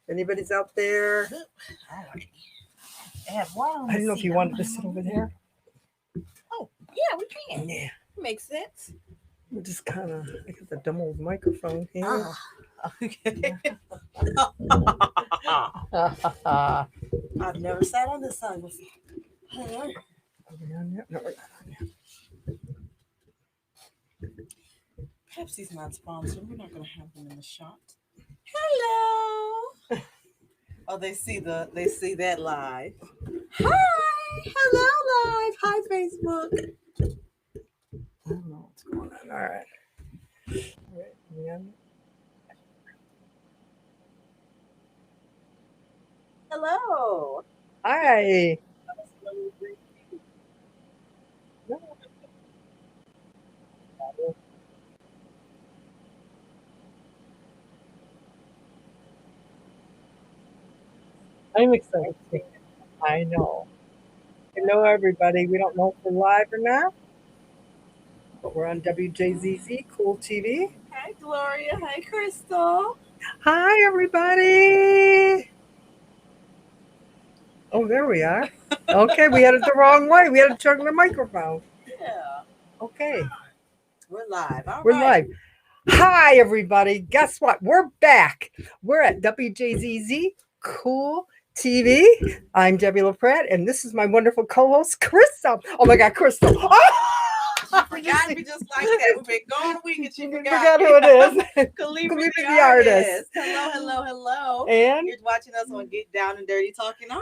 anybody's out there. All right. I have one. I didn't know if you wanted to sit over there. Oh, yeah, we can. Yeah. Makes sense. We're just kind of, I got the dumb old microphone here. Okay. I've never sat on this side before. Are we on yet? No, we're not on yet. Pepsi's not sponsored. We're not going to have them in the shot. Hello. Oh, they see that live. Hi. Hello, live. Hi, Facebook. I don't know what's going on. All right. All right. Are we on yet? Hello. Hi. I'm excited. I know. Hello, everybody. We don't know if we're live or not, but we're on WJZZ, Cool TV. Hi, Gloria. Hi, Crystal. Hi, everybody. Oh, there we are. Okay, we had it the wrong way. We had to turn the microphone. Yeah. Okay, We're live. All we're right. live. Hi, everybody. Guess what? We're back. We're at WJZZ, Cool TV. I'm Debbie LaPratt, and this is my wonderful co-host, Crystal. Oh my God, Crystal. Oh! You forgot me just like that. We've been gone a week and she Forgot who it is. Calibri the the artist. artist. Hello, hello, hello. And You're watching us on Get Down and Dirty Talking Art.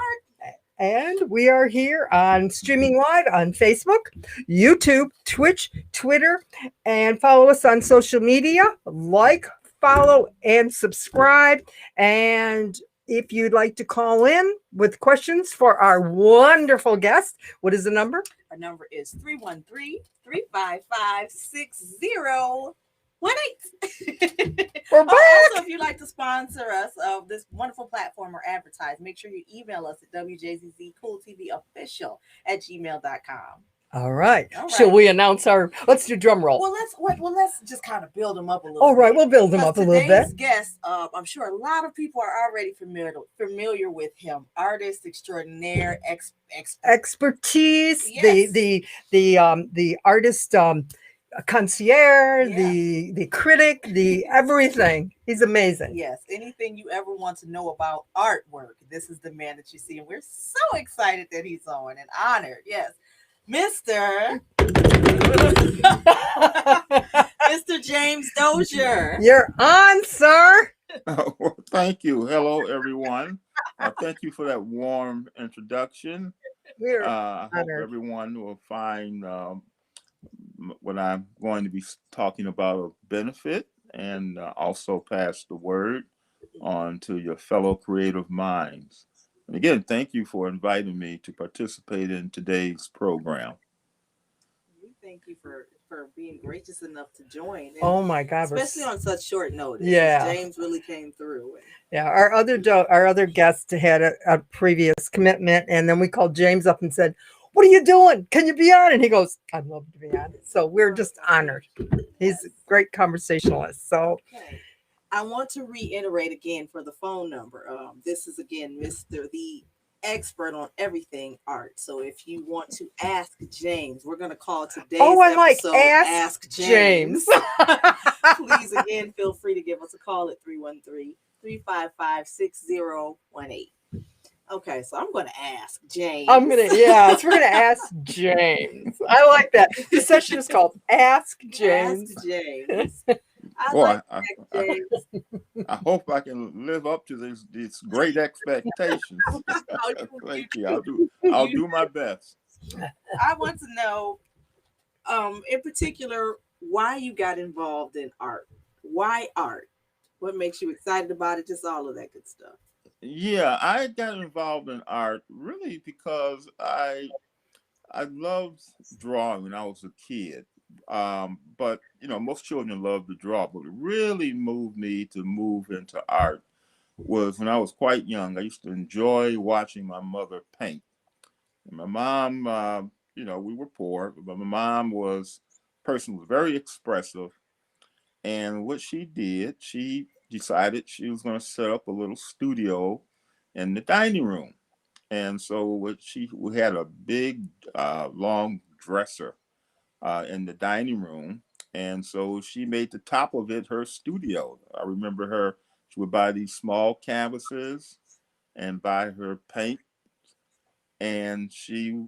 And we are here on streaming live on Facebook, YouTube, Twitch, Twitter, and follow us on social media. Like, follow, and subscribe. And if you'd like to call in with questions for our wonderful guest, what is the number? Our number is 313-355-6018. We're back. Also, if you'd like to sponsor us of this wonderful platform or advertise, make sure you email us at wjzzcooltvofficial@gmail.com. All right. All right. Shall we announce our? Let's do drum roll. Well, let's just kind of build them up a little. All right, bit. we'll build them up a little bit. Today's guest, I'm sure a lot of people are already familiar with him. Artist extraordinaire, expertise. Yes. The artist. Concierge, Yeah. the critic, the everything. He's amazing. Yes, anything you ever want to know about artwork, this is the man that you see, and we're so excited that he's on and honored. Yes, Mr. Mr. James Dozier. You're on, sir. Well, thank you. Hello, everyone. Thank you for that warm introduction. I hope everyone will find what I'm going to be talking about a benefit, and also pass the word on to your fellow creative minds. And again, thank you for inviting me to participate in today's program. Thank you for being gracious enough to join. And oh my God, especially on such short notice. Yeah, James really came through. Yeah, our other guest had a previous commitment, and then we called James up and said, "What are you doing? Can you be on?" And he goes, "I'd love to be on." So we're just honored. He's a great conversationalist. So okay. I want to reiterate again for the phone number. This is again Mr. the expert on everything art. So if you want to ask James, we're going to call today's episode Ask James. Please again feel free to give us a call at 313-355-6018. Okay, so I'm going to ask James. We're going to ask James. I like that. The session is called Ask James. Ask James. I hope I can live up to these great expectations. Thank you. I'll do my best. I want to know, in particular, why you got involved in art. Why art? What makes you excited about it? Just all of that good stuff. Yeah, I got involved in art really because I loved drawing when I was a kid. But most children love to draw, but what really moved me to move into art was when I was quite young. I used to enjoy watching my mother paint. And my mom, we were poor, but my mom was a person who was very expressive. And what she did, she decided she was going to set up a little studio in the dining room. And so we had a big, long dresser in the dining room. And so she made the top of it her studio. I remember she would buy these small canvases and buy her paint. And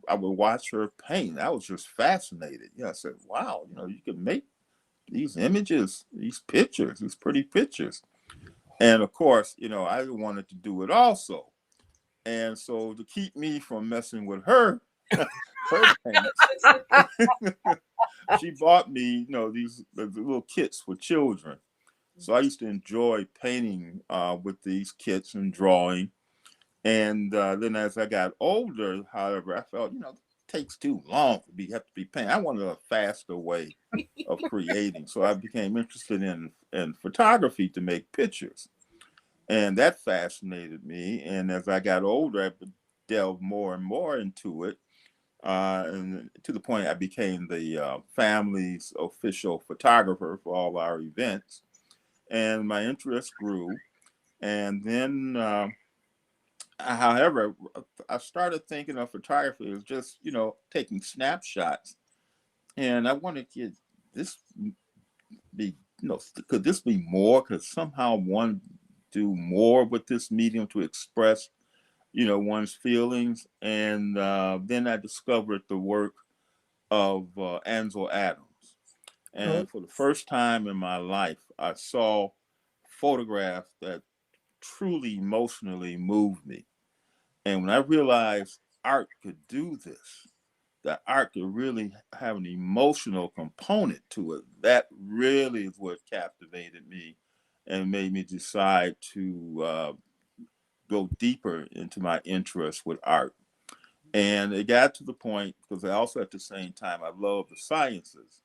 I would watch her paint. I was just fascinated. I said, wow, you can make these images, these pictures, these pretty pictures. And of course, I wanted to do it also. And so to keep me from messing with her paints, she bought me, these little kits for children. So I used to enjoy painting with these kits and drawing. And then as I got older, however, I felt, it takes too long to have to be painting. I wanted a faster way of creating. So I became interested in photography to make pictures. And that fascinated me. And as I got older, I delved more and more into it. And to the point I became the family's official photographer for all our events. And my interest grew. And then, however, I started thinking of photography as just, taking snapshots. And I wanted to this be, could this be more? Could somehow one do more with this medium to express, one's feelings? And then I discovered the work of Ansel Adams. And for the first time in my life, I saw photographs that truly emotionally moved me. And when I realized art could do this, that art could really have an emotional component to it, that really is what captivated me and made me decide to go deeper into my interest with art. And it got to the point, because I also at the same time, I love the sciences.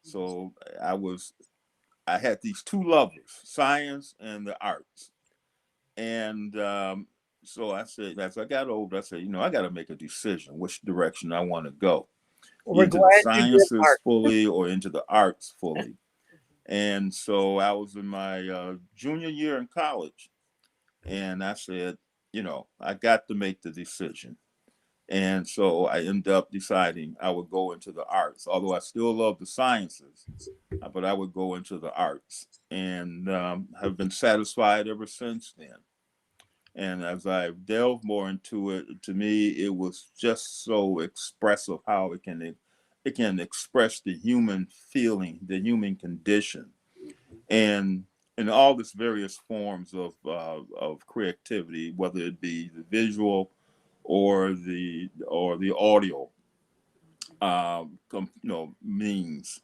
So I had these two lovers, science and the arts. And so I said, as I got older, I said, I got to make a decision which direction I want to go. We're into glad the sciences fully or into the arts fully. And so I was in my junior year in college. And I said, I got to make the decision. And so I ended up deciding I would go into the arts, although I still love the sciences, but I would go into the arts, and have been satisfied ever since then. And as I delved more into it, to me, it was just so expressive how it can express the human feeling, the human condition, and in all its various forms of creativity, whether it be the visual or the audio means.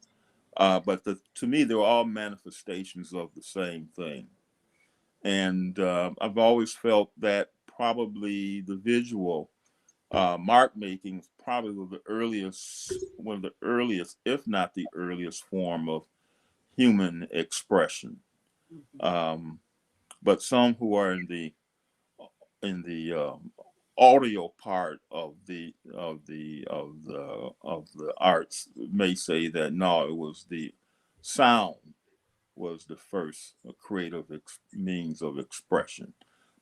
But to me, they're all manifestations of the same thing. And I've always felt that probably the visual mark making is probably one of the earliest, if not the earliest form of human expression. But some who are in the audio part of the arts may say that no, it was the sound was the first creative means of expression.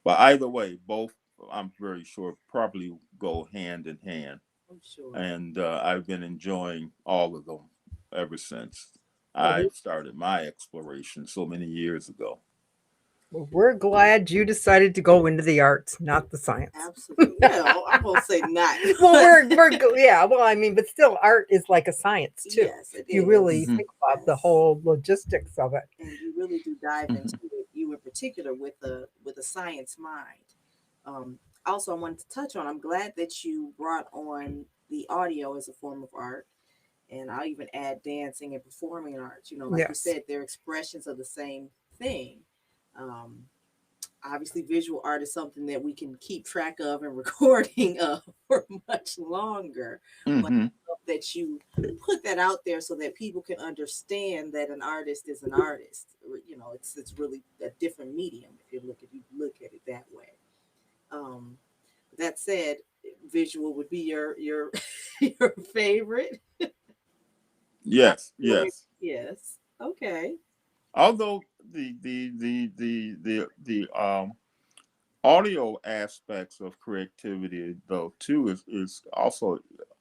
But either way, both, I'm very sure, probably go hand in hand. I'm sure. And I've been enjoying all of them ever since I started my exploration so many years ago. Well, we're glad you decided to go into the arts, not the science. Absolutely. Well, I won't say not. Well, yeah. Well, I mean, but still, art is like a science too. Yes, it you is. really think about the whole logistics of it, and you really do dive into it. You, in particular, with a science mind. Also, I wanted to touch on. I'm glad that you brought on the audio as a form of art, and I'll even add dancing and performing arts. Like you said, they're expressions of the same thing. Obviously, visual art is something that we can keep track of and recording of for much longer. But I love that you put that out there so that people can understand that an artist is an artist. It's really a different medium if you look at it that way. That said, visual would be your your favorite. Yes. Yes. Okay. Although the audio aspects of creativity, though, too, is also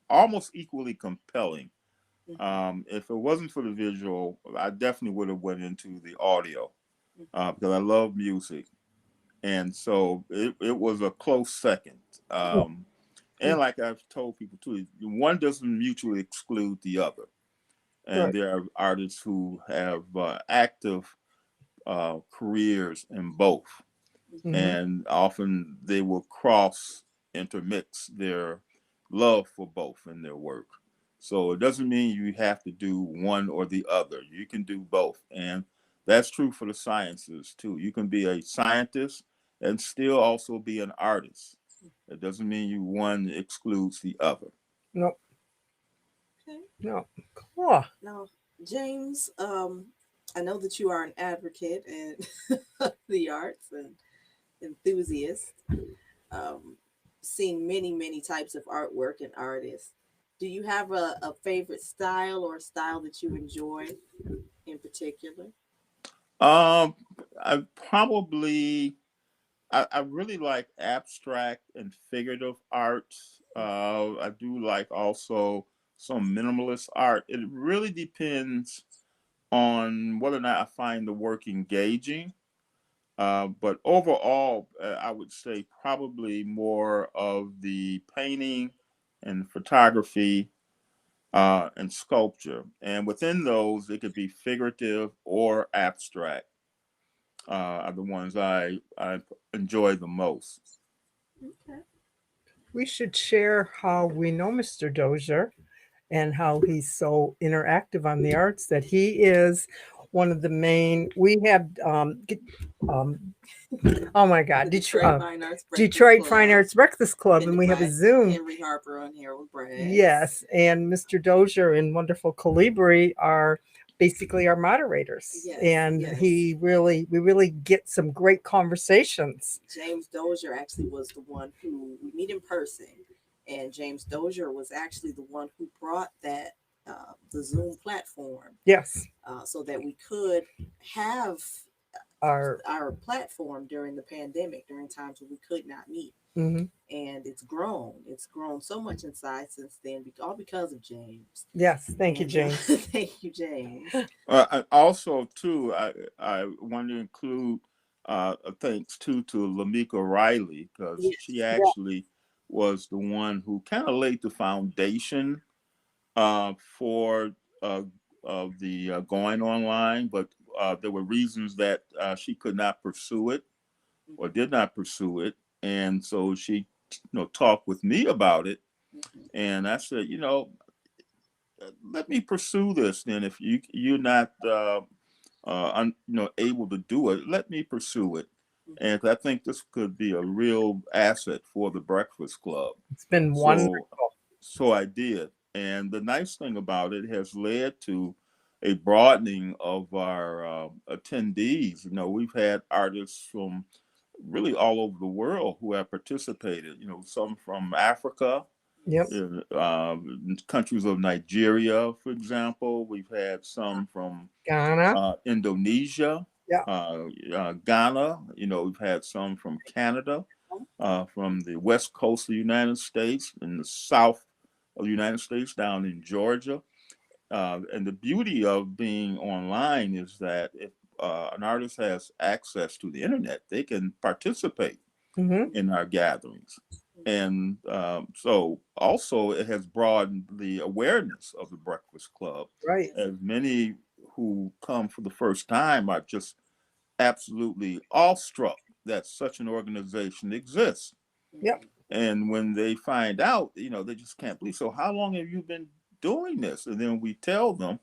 almost equally compelling. If it wasn't for the visual, I definitely would have went into the audio because I love music, and so it was a close second. And like I've told people too, one doesn't mutually exclude the other. And there are artists who have active careers in both, and often they will intermix their love for both in their work. So it doesn't mean you have to do one or the other. You can do both, and that's true for the sciences too. You can be a scientist and still also be an artist. It doesn't mean one excludes the other. No. Okay. No. Cool. Now, James, I know that you are an advocate and the arts and enthusiast, seeing many types of artwork and artists. Do you have a favorite style or a style that you enjoy in particular? I probably I really like abstract and figurative art. I do like also some minimalist art. It really depends on whether or not I find the work engaging. But overall, I would say probably more of the painting and photography and sculpture. And within those, it could be figurative or abstract. Are the ones I enjoy the most. Okay. We should share how we know Mr. Dozier and how he's so interactive on the arts that he is one of the main. We have oh my God, Detroit Fine Arts Breakfast Detroit Club, Fine Arts Breakfast Club, and we have a by Zoom. Henry Harper and Harold Braggs. Yes, and Mr. Dozier and wonderful Calibri are basically our moderators. Yes, and yes. we really get some great conversations. James Dozier actually was the one who we meet in person, and James Dozier was actually the one who brought that the Zoom platform. Yes. So that we could have our platform during the pandemic, during times when we could not meet. And it's grown so much in size since then, all because of James. Yes, thank you, James. Thank you, James. Also, too, I want to include thanks to Lamika Riley, because she actually was the one who kind of laid the foundation for the going online, but there were reasons that she could not pursue it or did not pursue it, and so she talked with me about it, and I said, let me pursue this. Then, if you're not able to do it, let me pursue it. And I think this could be a real asset for the Breakfast Club. It's been wonderful. So I did. And the nice thing about it has led to a broadening of our attendees. We've had artists from really all over the world who have participated, some from Africa, countries of Nigeria, for example. We've had some from Ghana, Indonesia, Ghana. We've had some from Canada, from the west coast of the United States, and the south of the United States, down in Georgia. And the beauty of being online is that if an artist has access to the internet, they can participate in our gatherings. And so also it has broadened the awareness of the Breakfast Club. Right. As many who come for the first time are just absolutely awestruck that such an organization exists. Yep. And when they find out, they just can't believe. So how long have you been doing this? And then we tell them,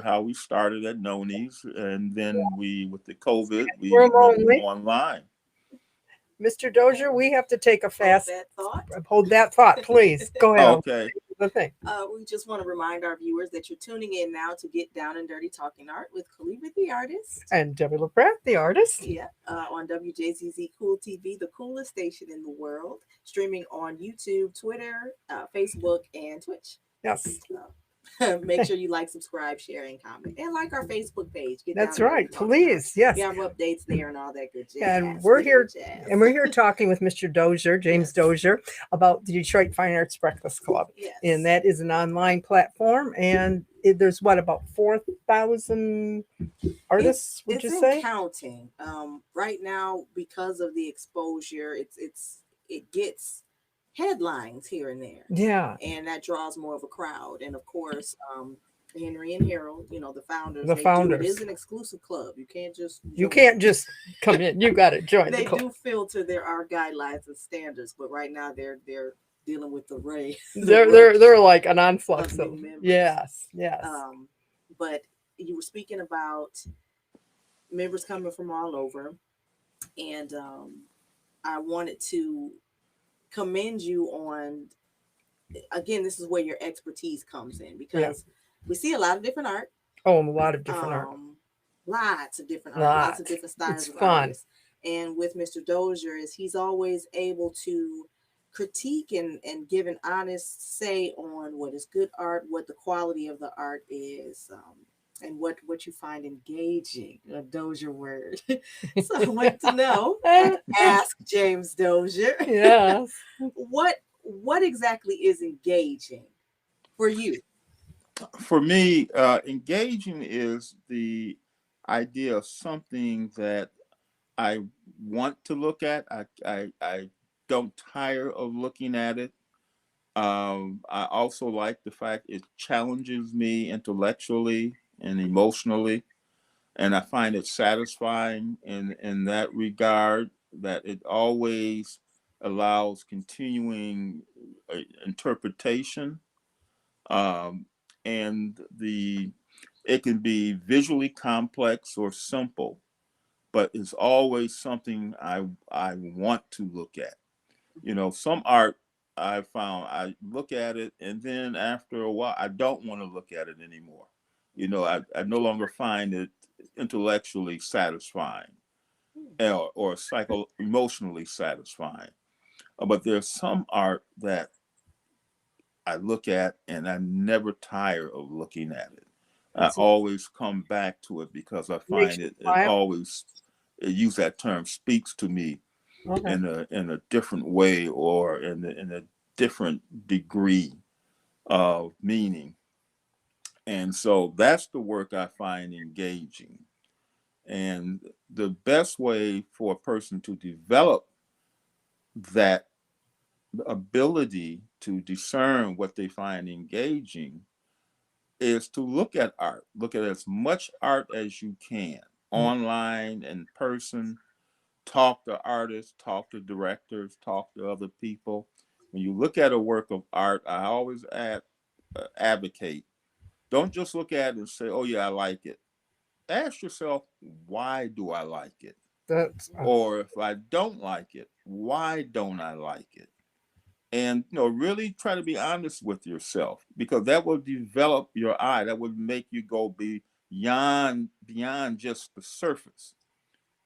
how we started at Noni's, and then with the COVID, we went online. Mr. Dozier, we have to take a fast. Hold that thought, please. Go ahead. Okay. The thing. We just want to remind our viewers that you're tuning in now to Get Down and Dirty Talking Art with Calibri the artist and Debbie LaPratt the artist. Yeah, on WJZZ Cool TV, the coolest station in the world, streaming on YouTube, Twitter, Facebook, and Twitch. Yes. Make sure you like, subscribe, share, and comment, and like our Facebook page. That's right. Please, yes. We have updates there and all that good jazz. And we're here talking with Mr. Dozier, James Dozier, about the Detroit Fine Arts Breakfast Club. Yes. And that is an online platform. And there's about 4,000 artists, would you say? Counting. Right now, because of the exposure, it gets headlines here and there. Yeah. And that draws more of a crowd. And of course, Henry and Harold, the founders. It is an exclusive club. You can't just come in. You got to join the club. They do filter. There are guidelines and standards, but right now they're dealing with the ray. They're like an influx of yes. But you were speaking about members coming from all over, and I wanted to commend you on, again, this is where your expertise comes in, because we see a lot of different art. A lot of different art. Lots of different art, lots of different styles of artists. And with Mr. Dozier, he's always able to critique and give an honest say on what is good art, what the quality of the art is, and what you find engaging, a Dozier word. So I want to know, ask James Dozier. Yes. What exactly is engaging for you? For me, engaging is the idea of something that I want to look at. I don't tire of looking at it. I also like the fact it challenges me intellectually and emotionally, and I find it satisfying in that regard, that it always allows continuing interpretation, and it can be visually complex or simple, but it's always something I want to look at. Some art I found, I look at it, and then after a while I don't want to look at it anymore. I no longer find it intellectually satisfying or emotionally satisfying. But there's some art that I look at and I never tire of looking at it. I always come back to it because I find it always, use that term, speaks to me in a different way, or in a different degree of meaning. And so that's the work I find engaging. And the best way for a person to develop that ability to discern what they find engaging is to look at art. Look at as much art as you can, online, in person. Talk to artists, talk to directors, talk to other people. When you look at a work of art, I always advocate, don't just look at it and say, oh yeah, I like it. Ask yourself, why do I like it? Or if I don't like it, why don't I like it? And really try to be honest with yourself, because that will develop your eye. That would make you go beyond just the surface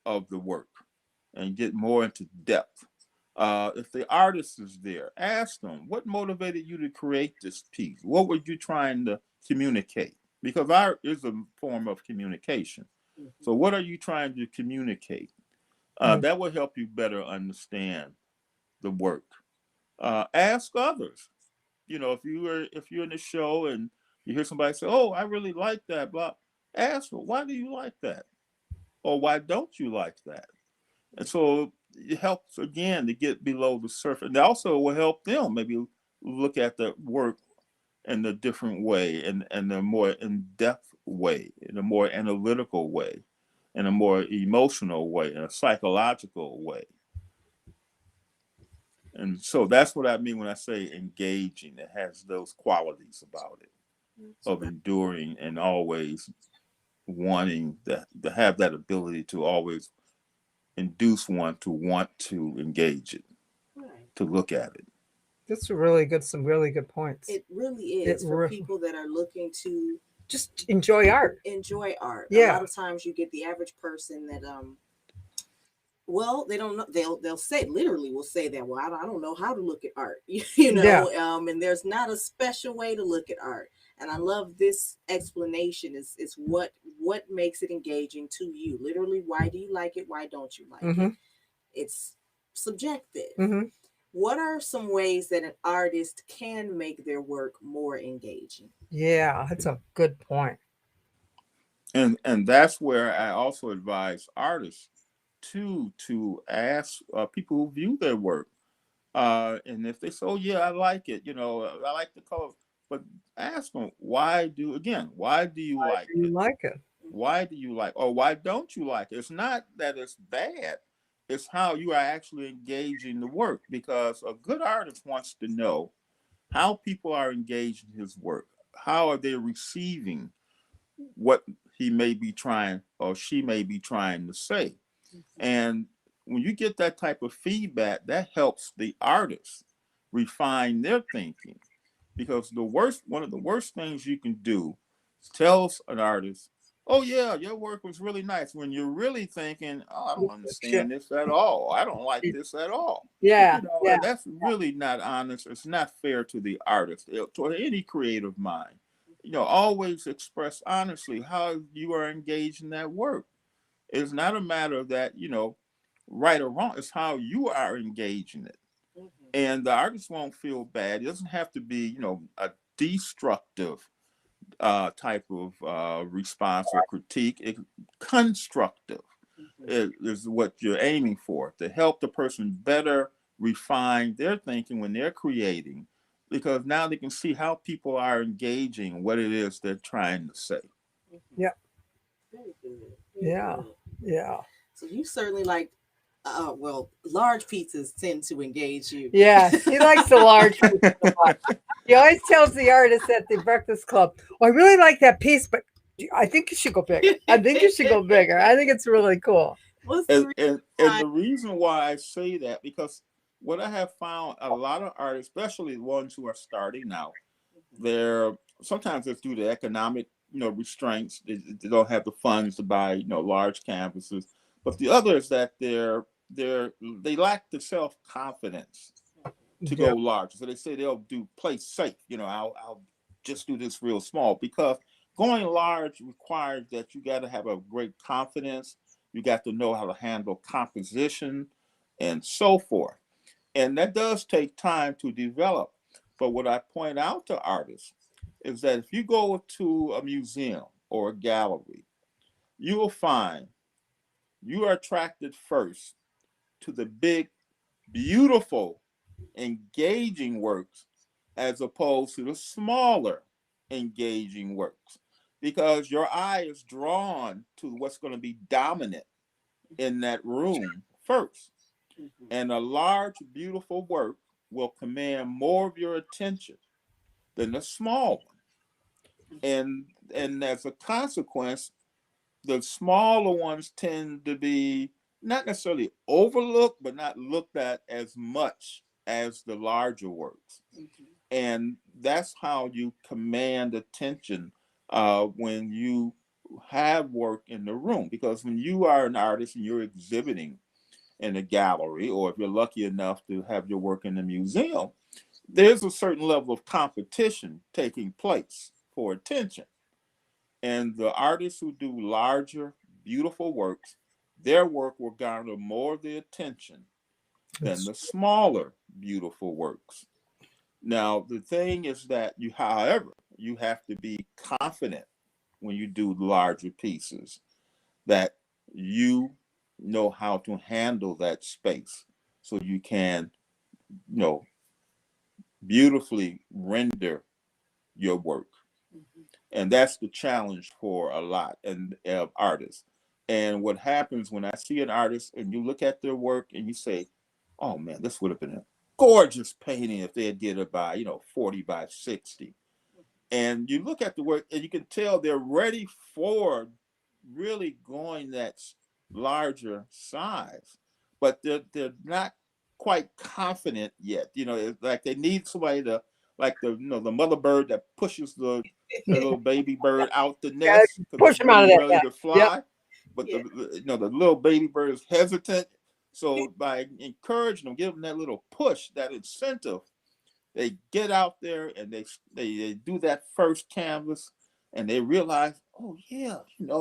of the work and get more into depth. If the artist is there, ask them, what motivated you to create this piece? What were you trying to communicate? Because art is a form of communication. So what are you trying to communicate? That will help you better understand the work. Ask others. If you're in a show and you hear somebody say, oh, I really like that, blah, ask them, why do you like that? Or why don't you like that? And so it helps, again, to get below the surface. And also will help them maybe look at the work in a different way, in a more in-depth way, in a more analytical way, in a more emotional way, in a psychological way. And so that's what I mean when I say engaging. It has those qualities about it, of enduring and always wanting to have that ability to always induce one to want to engage it, to look at it. That's some really good points. It really is for people that are looking to just enjoy art. A lot of times you get the average person that Well, they don't know. They'll say, literally will say that. Well, I don't know how to look at art, and there's not a special way to look at art. And I love this explanation. Is what makes it engaging to you. Literally, why do you like it? Why don't you like it? It's subjective. What are some ways that an artist can make their work more engaging? Yeah, that's a good point. And that's where I also advise artists to ask people who view their work, and if they say, "Oh yeah, I like it," I like the colors, but ask them why do you Why like do you it? like it? Why do you like, or why don't you like it? It's not that it's bad; it's how you are actually engaging the work. Because a good artist wants to know how people are engaged in his work. How are they receiving what he may be trying or she may be trying to say? And when you get that type of feedback, that helps the artist refine their thinking. Because one of the worst things you can do is tell an artist, "Oh yeah, your work was really nice," when you're really thinking, "Oh, I don't understand this at all. I don't like this at all." Yeah, And that's really not honest. It's not fair to the artist, to any creative mind. Always express honestly how you are engaged in that work. It's not a matter of that, right or wrong. It's how you are engaging it. And the artist won't feel bad. It doesn't have to be, a destructive type of response or critique. Constructive is what you're aiming for, to help the person better refine their thinking when they're creating, because now they can see how people are engaging what it is they're trying to say. Yeah. Very good. Yeah. Yeah. So you certainly like, large pizzas tend to engage you. Yes, he likes the large piece a lot. He always tells the artist at the Breakfast Club, "Oh, I really like that piece, but I think you should go bigger. I think you should go bigger. I think it's really cool." What's the And, reason and, and why? the reason why I say that, because what I have found, a lot of artists, especially the ones who are starting out, they're sometimes it's due to economic, restraints. They don't have the funds to buy, large canvases. But the other is that they lack the self-confidence to Yeah. go large. So they say they'll play safe. I'll just do this real small, because going large requires that you got to have a great confidence. You got to know how to handle composition and so forth. And that does take time to develop. But what I point out to artists is that if you go to a museum or a gallery, you will find you are attracted first to the big, beautiful, engaging works, as opposed to the smaller, engaging works, because your eye is drawn to what's going to be dominant in that room first. And a large, beautiful work will command more of your attention than a small one. And as a consequence, the smaller ones tend to be not necessarily overlooked, but not looked at as much as the larger works. And that's how you command attention when you have work in the room. Because when you are an artist and you're exhibiting in a gallery, or if you're lucky enough to have your work in a museum, there's a certain level of competition taking place for attention. And the artists who do larger, beautiful works, their work will garner more of the attention than the smaller, beautiful works. Now, the thing is that however, you have to be confident when you do larger pieces, that you know how to handle that space, so you can, you know, beautifully render your work. And that's the challenge for a lot of artists. And what happens when I see an artist and you look at their work and you say, "Oh man, this would have been a gorgeous painting if they had did it by, 40 by 60." And you look at the work and you can tell they're ready for really going that larger size, but they're not quite confident yet. It's like they need somebody to, like the mother bird that pushes the little baby bird out the nest because Push it's him out of getting that ready nest. to Yep. fly. But the little baby bird is hesitant. So by encouraging them, give them that little push, that incentive, they get out there and they do that first canvas, and they realize, oh yeah,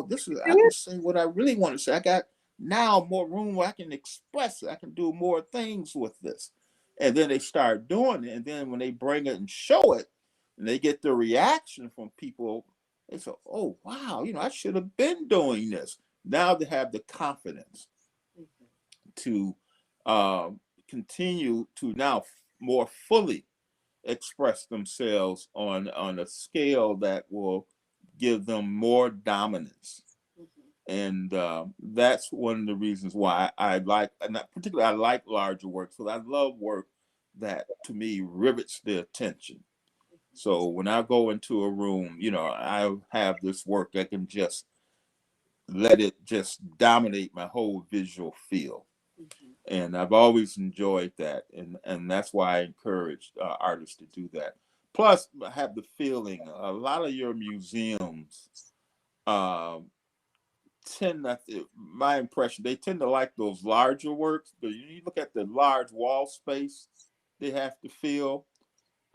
this is, I can say what I really want to say. I got now more room where I can express it. I can do more things with this. And then they start doing it. And then when they bring it and show it, and they get the reaction from people, they say, oh wow, I should have been doing this. Now they have the confidence to continue to now more fully express themselves on a scale that will give them more dominance. And that's one of the reasons why I like, and particularly I like larger work, because I love work that to me rivets the attention. So when I go into a room, I have this work that can just let it just dominate my whole visual field. And I've always enjoyed that, and that's why I encourage artists to do that. Plus, I have the feeling a lot of your museums tend, my impression, they tend to like those larger works, but you look at the large wall space they have to fill.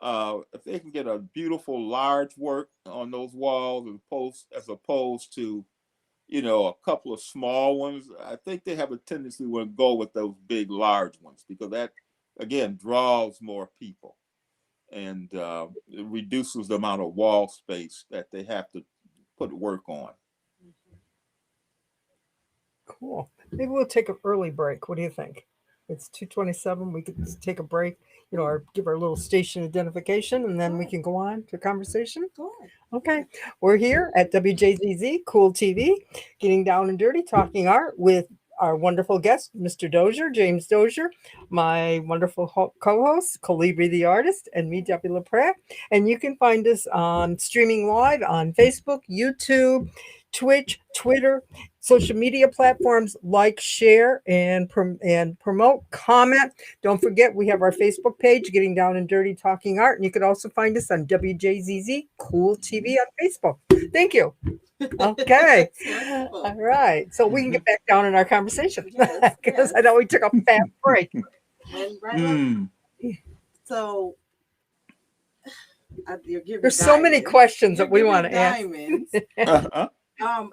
If they can get a beautiful large work on those walls as opposed to a couple of small ones, I think they have a tendency to go with those big, large ones, because that, again, draws more people, and it reduces the amount of wall space that they have to put work on. Cool. Maybe we'll take an early break. What do you think? It's 2:27. We could take a break, or give our little station identification, and then we can go on to conversation. Okay. We're here at WJZZ Cool TV, getting down and dirty, talking art with our wonderful guest, Mr. Dozier, James Dozier, my wonderful co-host, Calibri the artist, and me, Debbie LaPratt. And you can find us on streaming live on Facebook, YouTube, Twitch, Twitter, social media platforms. Like, share, and promote, comment. Don't forget, we have our Facebook page, Getting Down and Dirty Talking Art, and you can also find us on WJZZ Cool TV on Facebook. Thank you. Okay. All right. So we can get back down in our conversation, because I know we took a fast break. So there's so many questions that we want to ask.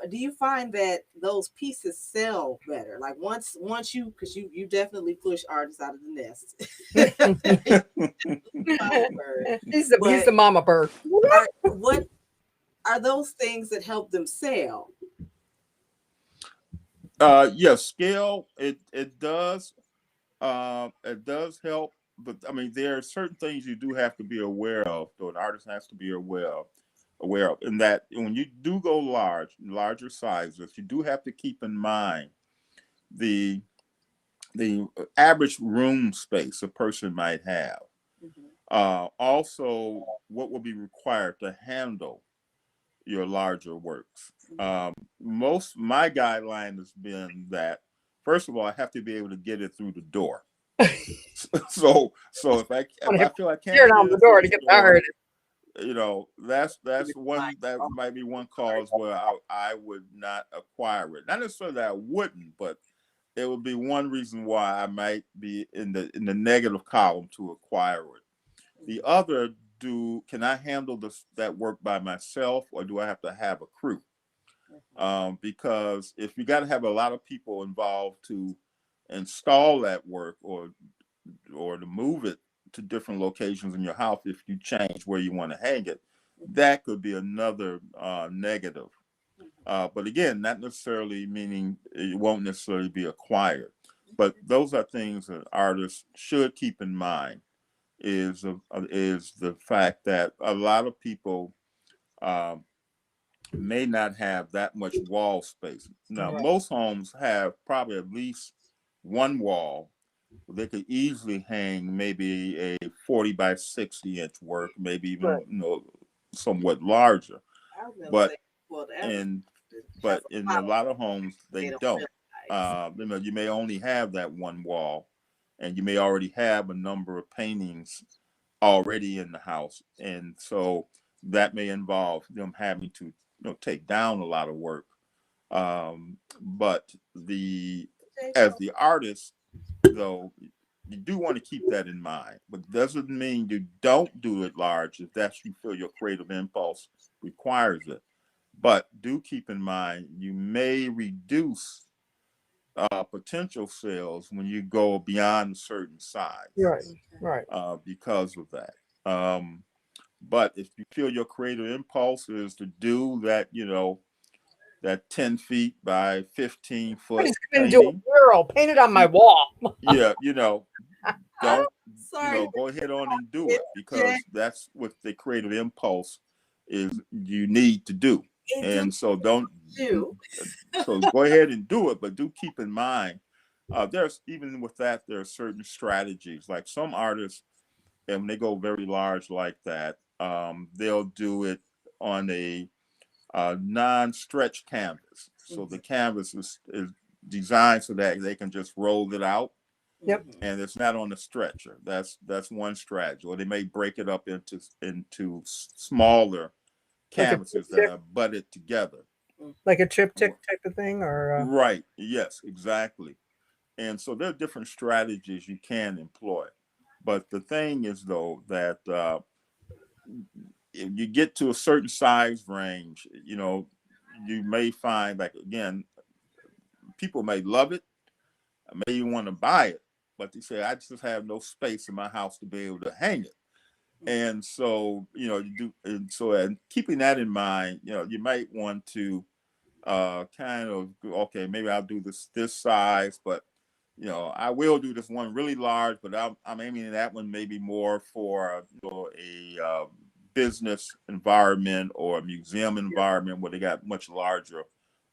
Do you find that those pieces sell better? Like once you, because you definitely push artists out of the nest. He's the mama bird. What are those things that help them sell? Yes, scale, it does help, but I mean, there are certain things you do have to be aware of, though an artist has to be aware of, in that when you do go larger sizes, you do have to keep in mind the average room space a person might have. Also, what will be required to handle your larger works. My guideline has been that, first of all, I have to be able to get it through the door. so if I feel I can't get the door to get started, that's one, that might be one cause where I would not acquire it. Not necessarily that I wouldn't, but it would be one reason why I might be in the negative column to acquire it. The other, can I handle that work by myself, or do I have to have a crew? Because if you got to have a lot of people involved to install that work, or to move it to different locations in your house, if you change where you want to hang it, that could be another negative. But again, not necessarily meaning it won't necessarily be acquired. But those are things that artists should keep in mind, is the fact that a lot of people may not have that much wall space. Now, most homes have probably at least one wall. They could easily hang maybe a 40 by 60 inch work, maybe even somewhat larger. But in a lot of homes they don't. You may only have that one wall, and you may already have a number of paintings already in the house, and so that may involve them having to take down a lot of work. But as the artist, though, you do want to keep that in mind, but doesn't mean you don't do it large if that's you feel your creative impulse requires it. But do keep in mind you may reduce potential sales when you go beyond a certain size. Right. Because of that. But if you feel your creative impulse is to do that, that 10 feet by 15-foot I just come into a mural, paint it on my wall. Yeah, don't, go ahead on and do it, because that's what the creative impulse is you need to do. And so so go ahead and do it, but do keep in mind, there's, even with that, there are certain strategies. Like some artists, and when they go very large like that, they'll do it on a non-stretch canvas. So the canvas is designed so that they can just roll it out. Yep. And it's not on the stretcher. That's one strategy. Or they may break it up into smaller canvases that are butted together. Like a triptych type of thing, or right. Yes, exactly. And so there are different strategies you can employ. But the thing is, though, that if you get to a certain size range, you may find, like, again, people may love it, may even want to buy it, but they say, I just have no space in my house to be able to hang it. And so, and keeping that in mind, you might want to kind of, okay, maybe I'll do this size, but I will do this one really large, but I'm aiming at that one maybe more for a business environment or a museum environment where they got much larger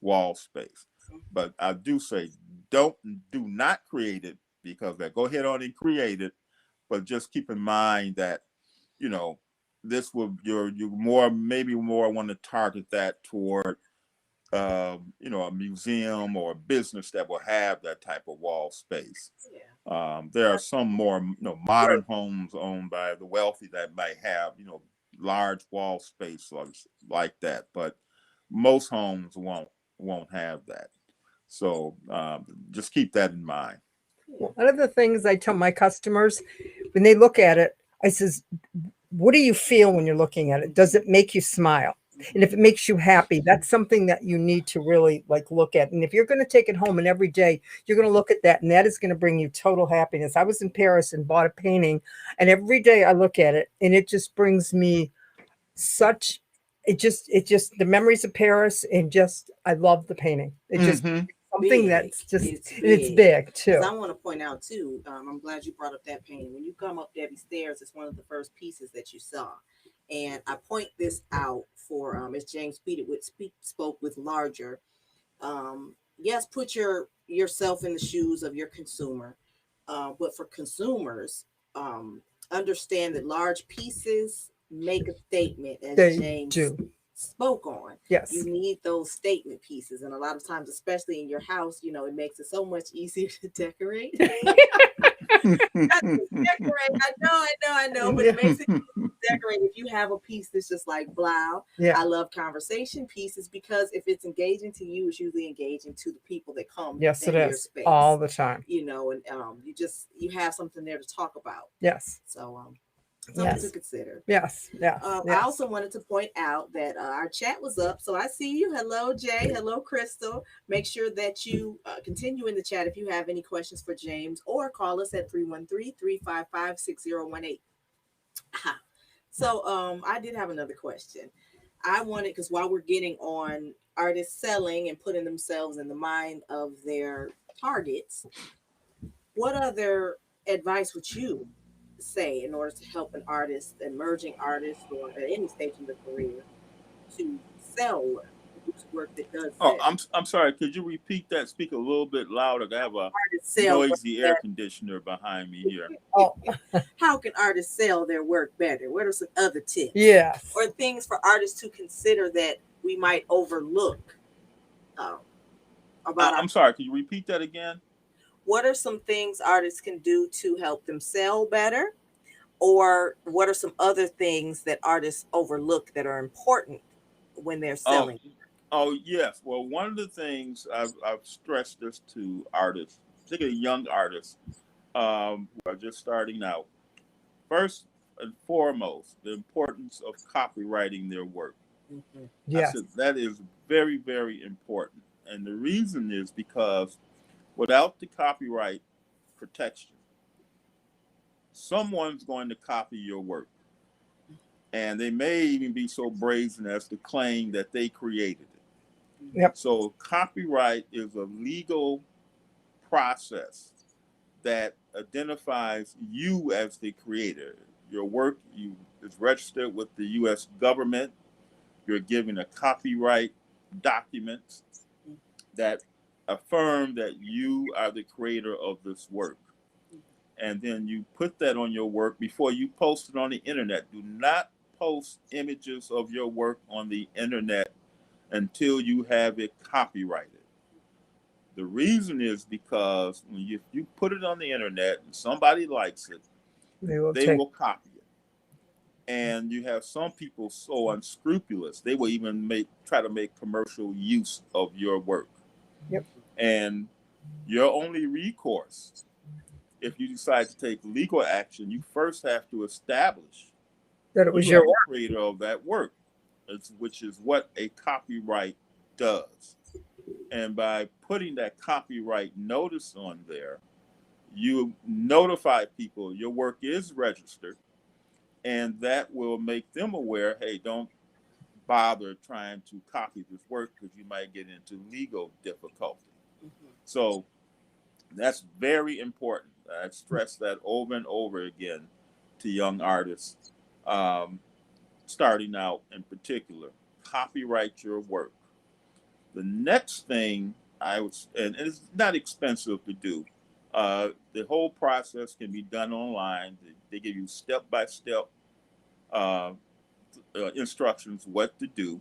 wall space. But I do say, do not create it because that. Go ahead on and create it, but just keep in mind that this will you maybe more want to target that toward a museum or a business that will have that type of wall space. There are some more modern homes owned by the wealthy that might have large wall space like that, but most homes won't have that. So just keep that in mind. One of the things I tell my customers when they look at it, I says, what do you feel when you're looking at it? Does it make you smile? And if it makes you happy, that's something that you need to really look at. And if you're going to take it home and every day you're going to look at that, and that is going to bring you total happiness. I was in Paris and bought a painting, and every day I look at it and it just brings me it just the memories of Paris, and just I love the painting. It just something big. That's just it's big too. I want to point out too, I'm glad you brought up that painting. When you come up Debbie stairs, it's one of the first pieces that you saw. And I point this out for as James spoke with larger. Yes, put yourself in the shoes of your consumer. But for consumers, understand that large pieces make a statement, as James spoke on. Yes. You need those statement pieces. And a lot of times, especially in your house, it makes it so much easier to decorate. I know, but it makes it easy to decorate if you have a piece that's just like blah. Yeah. I love conversation pieces because if it's engaging to you, it's usually engaging to the people that come yes, in it your is space all the time. And you have something there to talk about. Yes. So something to consider. Yes. I also wanted to point out that our chat was up. So I see you. Hello, Jay. Hello, Crystal. Make sure that you continue in the chat if you have any questions for James, or call us at 313-355-6018. So I did have another question. I wanted, because while we're getting on artists selling and putting themselves in the mind of their targets, what other advice would you say in order to help an artist, emerging artist, or at any stage in the career to sell work that does sell? I'm sorry, could you repeat that? Speak a little bit louder. I have a noisy air conditioner behind me here. How can artists sell their work better? What are some other tips? Yes. Or things for artists to consider that we might overlook about I'm sorry, could you repeat that again? What are some things artists can do to help them sell better? Or what are some other things that artists overlook that are important when they're selling? Oh yes. Well, one of the things I've stressed this to artists, particularly young artists who are just starting out. First and foremost, the importance of copywriting their work. Mm-hmm. Yes. I said that is very, very important. And the reason is because without the copyright protection, someone's going to copy your work. And they may even be so brazen as to claim that they created it. Yep. So copyright is a legal process that identifies you as the creator. Your work is registered with the U.S. government. You're given a copyright document that affirm that you are the creator of this work. And then you put that on your work before you post it on the internet. Do not post images of your work on the internet until you have it copyrighted. The reason is because when if you put it on the internet and somebody likes it, they will copy it. And you have some people so unscrupulous, they will even try to make commercial use of your work. Yep. And your only recourse, if you decide to take legal action, you first have to establish that it was your work. Creator of that work, which is what a copyright does. And by putting that copyright notice on there, you notify people your work is registered, and that will make them aware, hey, don't bother trying to copy this work because you might get into legal difficulty. Mm-hmm. So that's very important. I stress that over and over again to young artists, starting out in particular. Copyright your work. The next thing and it's not expensive to do. The whole process can be done online. They give you step-by-step instructions what to do.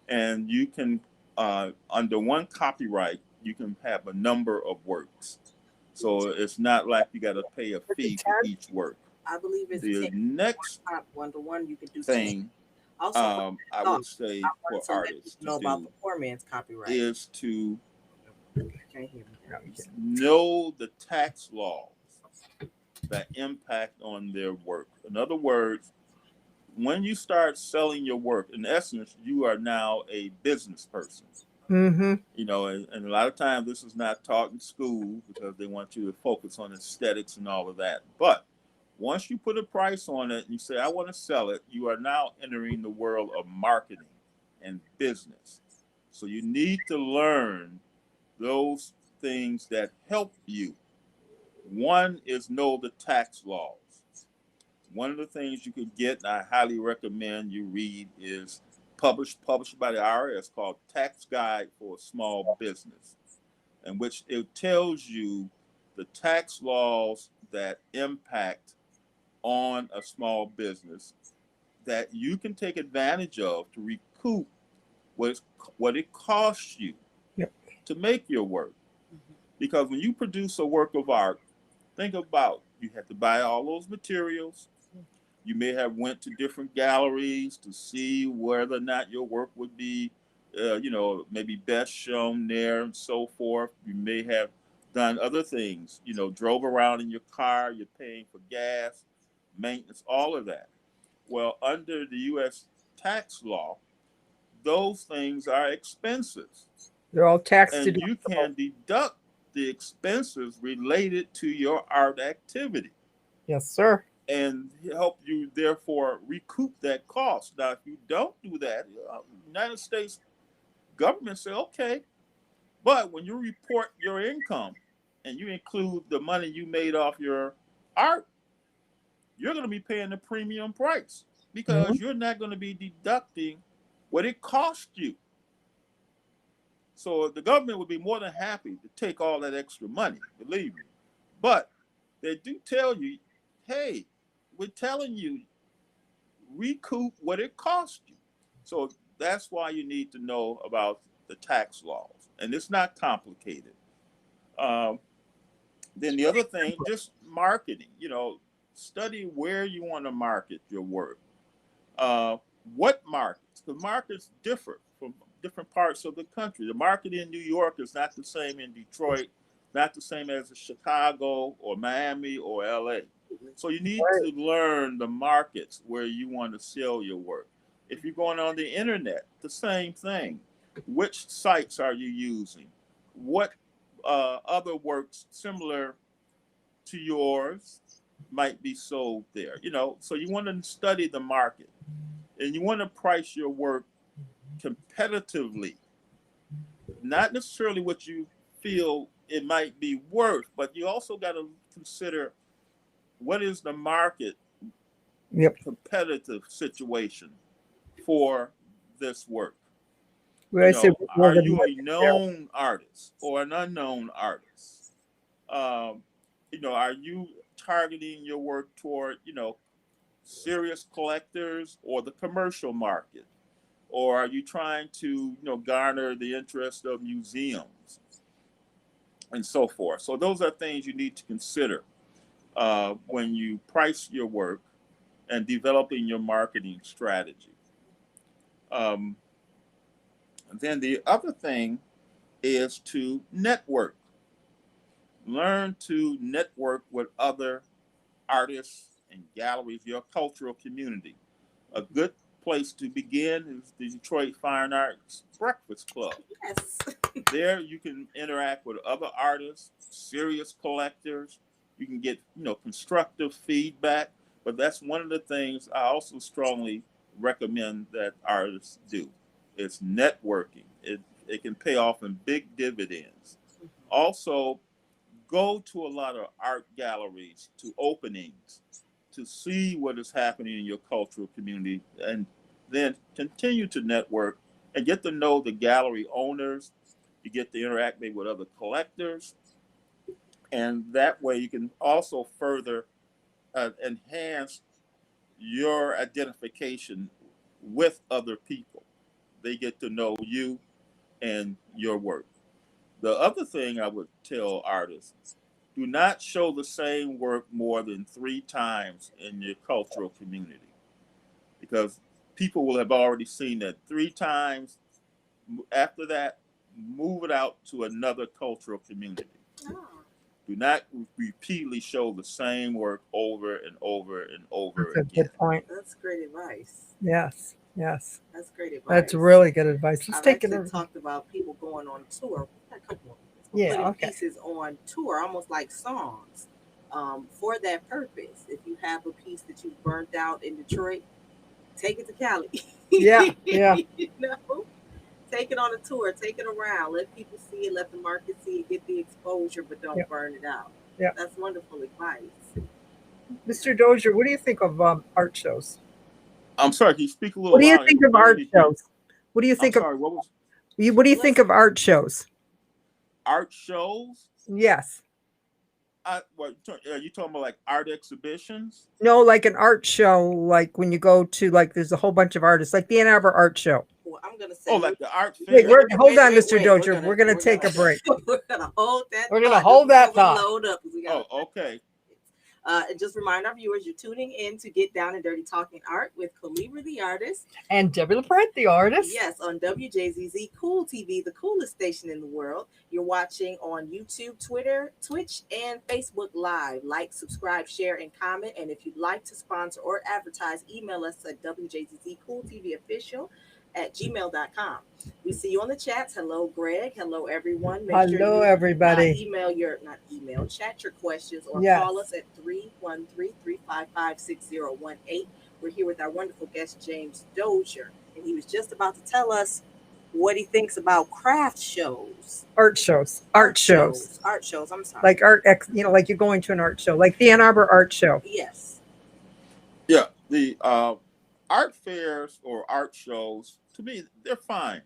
And you can, under one copyright, you can have a number of works. So it's not like you got to pay a fee for each work. I believe it's the 10. next one you can do thing 10. Also, I would say for artists to about the poor man's copyright is to know the tax laws that impact on their work. In other words, when you start selling your work, in essence, you are now a business person. Mm-hmm. You know, and a lot of times this is not taught in school because they want you to focus on aesthetics and all of that. But once you put a price on it and you say, I want to sell it, you are now entering the world of marketing and business. So you need to learn those things that help you. One is know the tax laws. One of the things you could get, and I highly recommend you read, is published by the IRS, called Tax Guide for a Small Business, in which it tells you the tax laws that impact on a small business that you can take advantage of to recoup what it costs you to make your work. Because when you produce a work of art, think about, you have to buy all those materials. You may have went to different galleries to see whether or not your work would be, maybe best shown there and so forth. You may have done other things, drove around in your car, you're paying for gas, maintenance, all of that. Well, under the U.S. tax law, those things are expenses. They're all tax and you can deduct the expenses related to your art activity. Yes, sir. And help you, therefore, recoup that cost. Now, if you don't do that, the United States government say, okay, but when you report your income and you include the money you made off your art, you're going to be paying the premium price because you're not going to be deducting what it cost you. So the government would be more than happy to take all that extra money, believe me. But they do tell you, hey, we're telling you, recoup what it cost you. So that's why you need to know about the tax laws. And it's not complicated. Then the other thing, just marketing, study where you want to market your work. What markets? The markets differ from different parts of the country. The market in New York is not the same in Detroit not the same as Chicago or Miami or LA. So you need to learn the markets where you want to sell your work. If you're going on the internet, the same thing. Which sites are you using? What other works similar to yours might be sold there? So you want to study the market, and you want to price your work competitively, not necessarily what you feel it might be worth, but you also got to consider what is the market competitive situation for this work. Are you a known artist or an unknown artist? Are you targeting your work toward, serious collectors or the commercial market? Or are you trying to, garner the interest of museums and so forth? So those are things you need to consider when you price your work and developing your marketing strategy. Then the other thing is to network. Learn to network with other artists and galleries, your cultural community. A good place to begin is the Detroit Fine Arts Breakfast Club. Yes. There you can interact with other artists, serious collectors. You can get, constructive feedback. But that's one of the things I also strongly recommend that artists do. It's networking. It can pay off in big dividends. Also, go to a lot of art galleries, to openings, to see what is happening in your cultural community, and then continue to network and get to know the gallery owners. You get to interact maybe with other collectors, and that way you can also further enhance your identification with other people. They get to know you and your work. The other thing I would tell artists, do not show the same work more than 3 times in your cultural community, because people will have already seen that 3 times. After that, move it out to another cultural community. Oh. Do not repeatedly show the same work over and over and over again. That's a good point. That's great advice. Yes. That's great advice. That's really good advice. I've actually talked about people going on tour. A couple of putting pieces on tour, almost like songs, for that purpose. If you have a piece that you burnt out in Detroit, take it to Cali. Yeah. Take it on a tour, take it around, let people see it, let the market see it, get the exposure, but don't burn it out. Yeah. That's wonderful advice. Mr. Dozier, what do you think of art shows? I'm sorry, can you speak a little louder? What do you think of art shows? What do you think what do you think of art shows? Art shows? Yes. Are you talking about like art exhibitions? No, like an art show, like when you go to, like, there's a whole bunch of artists, like the Ann Arbor Art Show. Well, I'm gonna say, like the art fair. Hold on, Mr. Dozier. We're gonna take a break. We're gonna hold that. We're gonna hold that thought. Load up. Okay. And just remind our viewers, you're tuning in to Get Down and Dirty Talking Art with Calibri the artist and Debbie LaPratt the artist. Yes, on WJZZ Cool TV, the coolest station in the world. You're watching on YouTube, Twitter, Twitch, and Facebook Live. Like, subscribe, share, and comment. And if you'd like to sponsor or advertise, email us at WJZZCoolTVOfficial@gmail.com. We see you on the chats. Hello, Greg. Hello, everyone. Hello, everybody. Chat your questions or call us at 313-355-6018. We're here with our wonderful guest, James Dozier, and he was just about to tell us what he thinks about craft shows. Art shows. I'm sorry. Like like you're going to an art show, like the Ann Arbor Art Show. Yes. Yeah, the art fairs or art shows, to me, they're fine.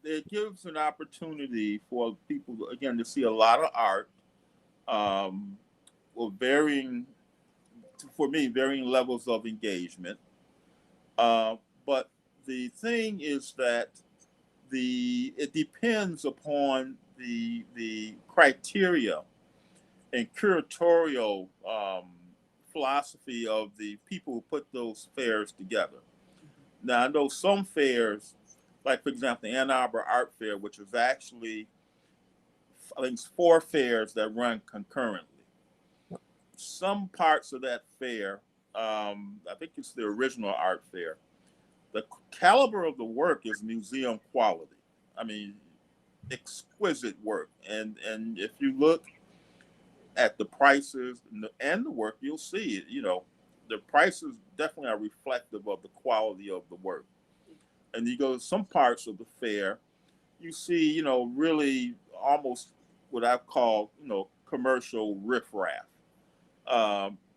It gives an opportunity for people, again, to see a lot of art, with varying levels of engagement. But the thing is that it depends upon the criteria and curatorial philosophy of the people who put those fairs together. Now, I know some fairs, like, for example, the Ann Arbor Art Fair, which is actually I think it's 4 fairs that run concurrently. Some parts of that fair, I think it's the original art fair. The caliber of the work is museum quality. I mean, exquisite work. And if you look at the prices and the work, you'll see it. You know, the prices definitely are reflective of the quality of the work. And you go to some parts of the fair, you see, you know, really almost what I call, you know, commercial riffraff.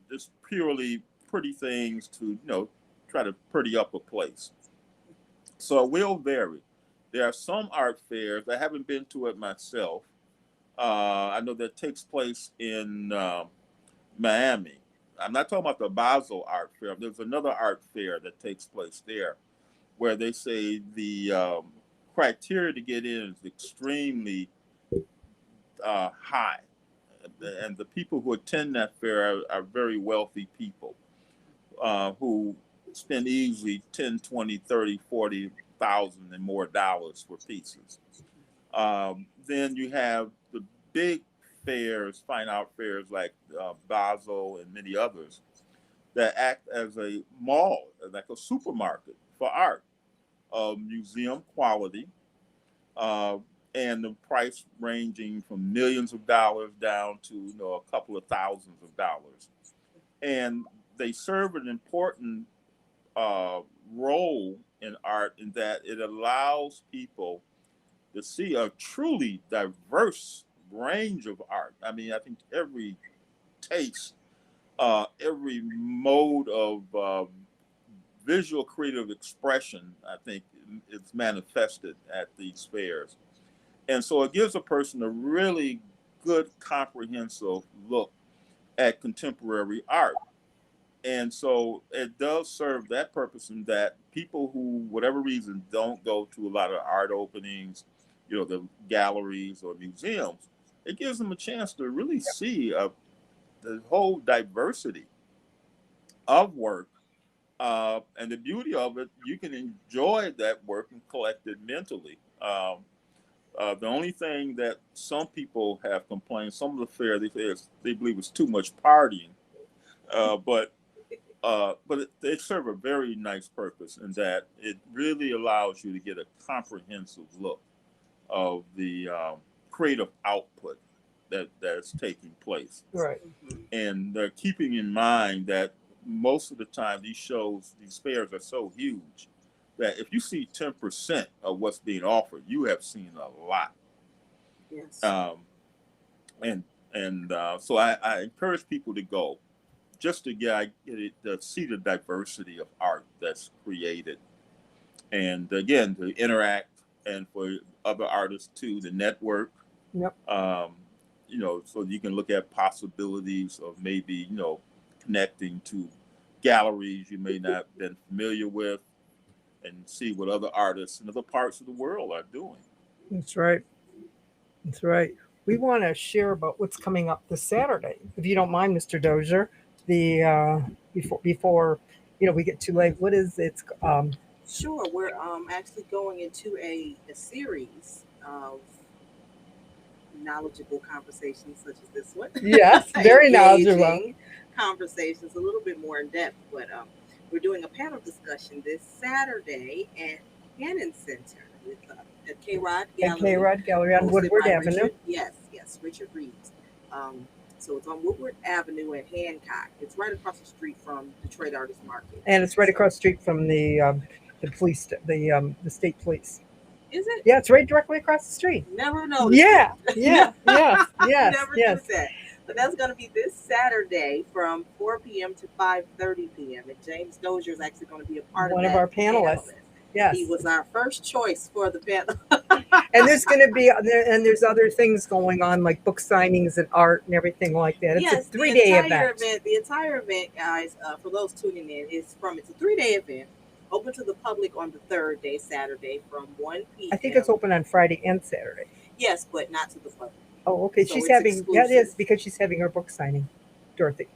Just purely pretty things to, you know, try to pretty up a place. So it will vary. There are some art fairs, I haven't been to it myself. I know that takes place in Miami. I'm not talking about the Basel Art Fair. There's another art fair that takes place there where they say the criteria to get in is extremely high. And the people who attend that fair are very wealthy people who spend easily 10, 20, 30, 40,000 and more dollars for pieces. Then you have the big fairs, fine art fairs like Basel and many others that act as a mall, like a supermarket for art of museum quality, and the price ranging from millions of dollars down to, you know, a couple of thousands of dollars. And they serve an important role in art in that it allows people to see a truly diverse range of art. I mean, I think every taste, every mode of visual creative expression, I think, is manifested at these fairs. And so it gives a person a really good comprehensive look at contemporary art. And so it does serve that purpose in that people who, whatever reason, don't go to a lot of art openings, you know, the galleries or museums, it gives them a chance to really see the whole diversity of work. And the beauty of it, you can enjoy that work and collect it mentally. The only thing that some people have complained, some of the fair, they believe it's too much partying, but they serve a very nice purpose in that it really allows you to get a comprehensive look of the creative output that's taking place. Right. And they're keeping in mind that most of the time these fairs are so huge that if you see 10% of what's being offered, you have seen a lot. Yes. So I encourage people to go just to to see the diversity of art that's created. And again, to interact and for other artists too, the network. Yep. You know, so you can look at possibilities of maybe, you know, connecting to galleries you may not have been familiar with and see what other artists in other parts of the world are doing. That's right. That's right. We want to share about what's coming up this Saturday, if you don't mind, Mr. Dozier. The before you know we get too late. What is it? Sure. We're actually going into a series of knowledgeable conversations such as this one. Yes, very knowledgeable conversations, a little bit more in depth, but we're doing a panel discussion this Saturday at Hannon Center with at K-Rod Gallery. At K-Rod Gallery on Woodward Avenue. Yes, Richard Reeves. So it's on Woodward Avenue at Hancock. It's right across the street from Detroit Artist Market. And it's right across the street from the police, the state police. Is it? Yeah, it's right directly across the street. Never noticed. Yeah, yes. Never knew that. But that's going to be this Saturday from 4 p.m. to 5:30 p.m. And James Dozier is actually going to be a part one of our panelists. Yes, he was our first choice for the panel. And there's going to be there's other things going on like book signings and art and everything like that. It's a 3-day event. The entire event, guys, for those tuning in, it's a 3-day event. Open to the public on the third day, Saturday, from 1 p.m. I think it's open on Friday and Saturday. Yes, but not to the public. Oh, okay. So she's it's having exclusive. that is because she's having her book signing, Dorothy,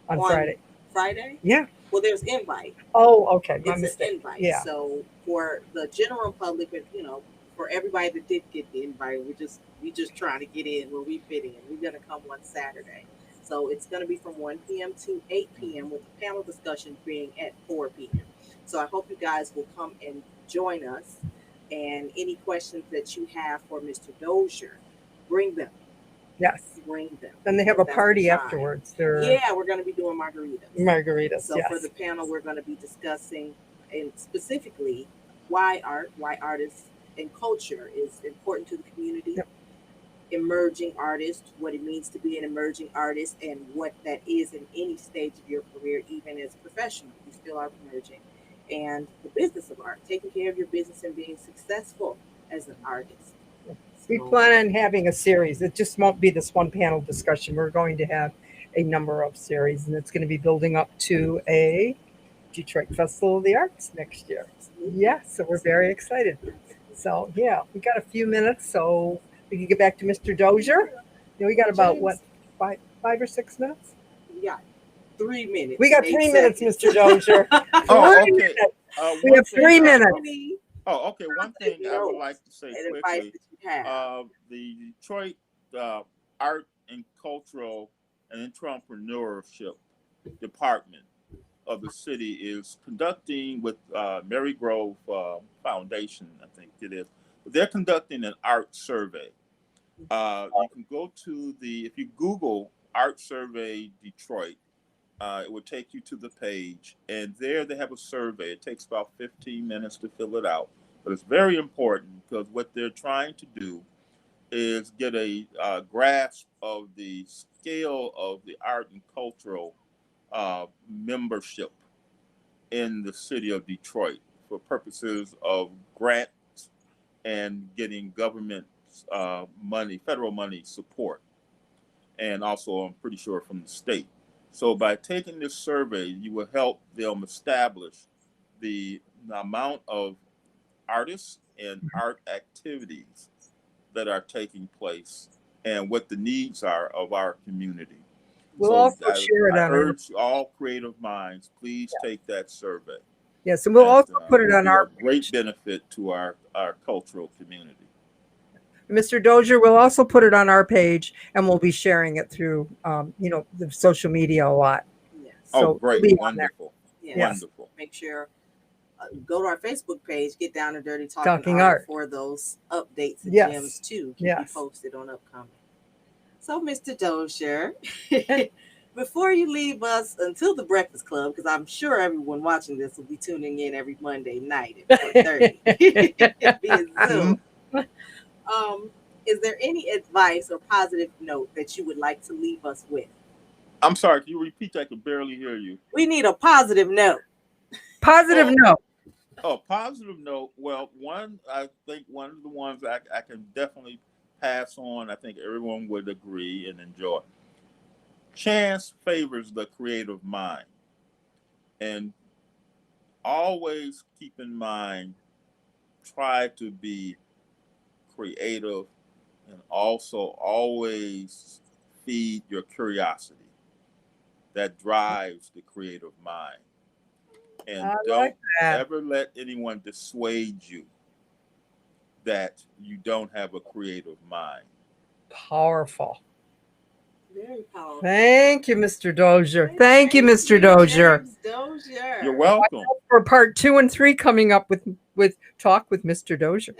on Friday. Friday? Yeah. Well, there's invite. Oh, okay. My It's mistake. an invite. Yeah. So for the general public, you know, for everybody that did get the invite, we just trying to get in where we fit in. We're gonna come one Saturday. So it's going to be from 1 p.m. to 8 p.m. with the panel discussion being at 4 p.m. So I hope you guys will come and join us. And any questions that you have for Mr. Dozier, bring them. Yes. Bring them. And they have a party afterwards. Yeah, we're going to be doing margaritas. Margaritas, so for the panel, we're going to be discussing, and specifically, why artists and culture is important to the community. Yep. Emerging artist, what it means to be an emerging artist, and what that is in any stage of your career, even as a professional, you still are emerging. And the business of art, taking care of your business and being successful as an artist. We plan on having a series. It just won't be this one panel discussion. We're going to have a number of series, and it's going to be building up to a Detroit Festival of the Arts next year. Yeah, so we're very excited. So yeah, we got a few minutes, so we can get back to Mr. Dozier. We got about five or 6 minutes? Yeah, 3 minutes. We got 3 minutes, Mr. Dozier. Okay. We have 3 minutes. Oh, okay. One thing I would like to say quickly. The Detroit Art and Cultural and Entrepreneurship Department of the city is conducting with Mary Grove Foundation, I think it is. They're conducting an art survey. You can go to if you Google Art Survey Detroit, it will take you to the page, and there they have a survey. It takes about 15 minutes to fill it out, but it's very important because what they're trying to do is get a grasp of the scale of the art and cultural membership in the city of Detroit for purposes of grants and getting government money, federal money support, and also I'm pretty sure from the state. So by taking this survey, you will help them establish the amount of artists and art activities that are taking place and what the needs are of our community. We'll also share it on. I urge all creative minds, please take that survey. Yes, and we'll also put it on our great benefit to our cultural community. Mr. Dozier, we'll also put it on our page, and we'll be sharing it through, the social media a lot. Yes. So great, wonderful, yes. Wonderful. Make sure go to our Facebook page, get down and dirty talking art for those updates and gems too. Keep you posted on upcoming. So, Mr. Dozier, before you leave us until the Breakfast Club, because I'm sure everyone watching this will be tuning in every Monday night at 4:30 via Zoom. Is there any advice or positive note that you would like to leave us with? I'm sorry, can you repeat that? I can barely hear you. We need a positive note. Positive note. Oh, positive note. Well, I think one of the ones I can definitely pass on, I think everyone would agree and enjoy. Chance favors the creative mind. And always keep in mind, try to be creative and also always feed your curiosity. That drives the creative mind. And don't ever let anyone dissuade you that you don't have a creative mind. Powerful. Very powerful. Thank you, Mr. Dozier. Thank you, Mr. Dozier. You're welcome. For part 2 and 3 coming up with Talk with Mr. Dozier.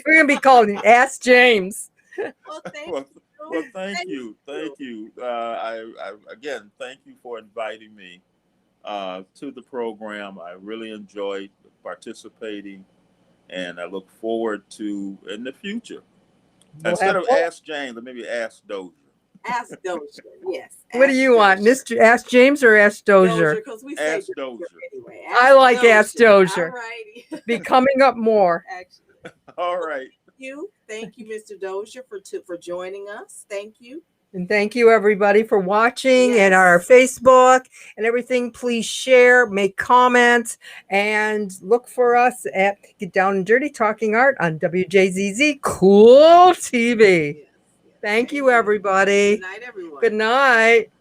We're going to be calling Ask James. Well, thank you. Well, thank you. I again, thank you for inviting me to the program. I really enjoyed participating, and I look forward to in the future. Instead of Ask James, maybe Ask Dozier. Ask Dozier, yes. What do you want, Mr. Ask James or Ask Dozier? We say Ask Dozier. Anyway. I like Ask Dozier. All righty. Be coming up more. Actually. All right. Thank you, Mr. Dozier, for joining us. Thank you. And thank you, everybody, for watching and our Facebook and everything. Please share, make comments, and look for us at Get Down and Dirty Talking Art on WJZZ Cool TV. Thank you, everybody. Good night, everyone. Good night.